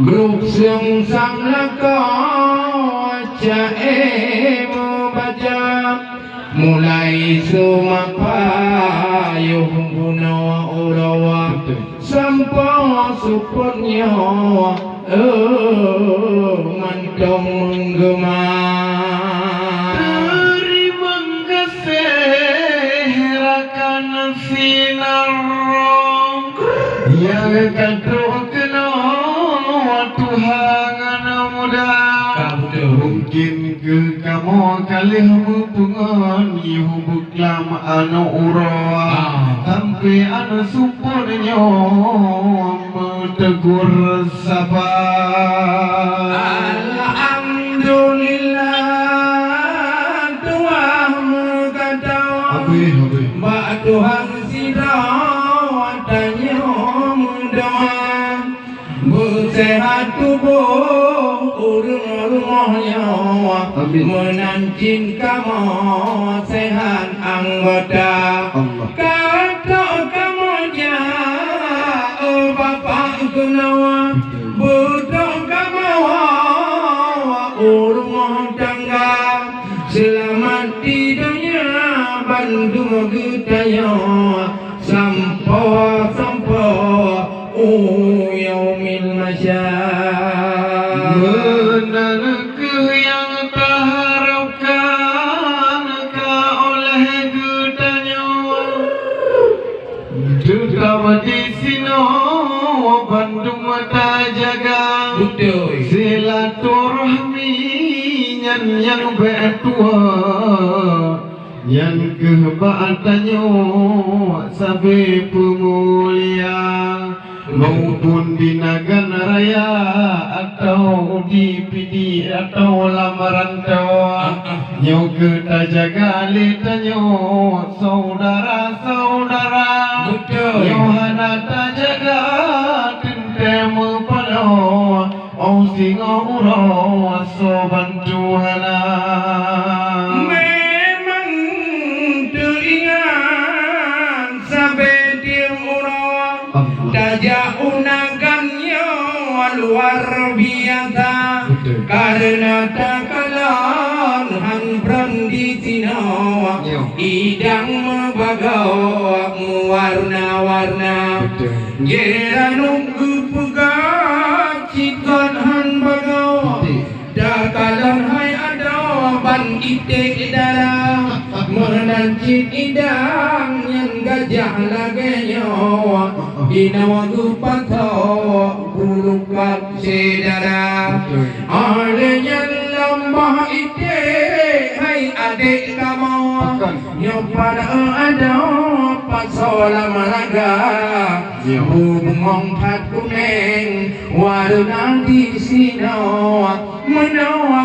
Grup Seueng Samlakoë Cae membaca mulai Seumapa yung guna urawa sampai suputnya mantong menggema. Terima kasih rakan sinar yang kado kena Tuhan muda. Mungkin ke kamu kali hubungan hubuk lama anu ura sampai anu supurnya tegur sabar. Alhamdulillah Tuhan kata Mbak Tuhan sidang tanya mendoa bersehat tubuh rumahnya menancin kamu sehat anggota kata kamu bapak kenawa betul kamu rumah tangga selamat tidurnya Bandung gedaya sampo yaumil masyar benar ke yang terharapkan oleh gedanya terutama di sini Bandung tak jaga silaturahmi yang bertua yang kehebatannya sampai pemulia maupun di Nagan Raya atau di PD atau lamaran tua nyo kita jaga litanyo saudara-saudara nyo hana ta jaga tentemu pada singa uro so bantu hana memang teringat sampai dia uro Dajah unagannya luar biasa karena takalan hanbran di sini idang membagau warna-warna geranunggu pegat cikon hanbagau takalan hai ada ban itik darah menancit idang yang gajah laganya Inawagu patau bulukat sedara adanya lambah ide hai adik kamu nyopada ada pasola maraga bumong pat kuning warna di sini menawa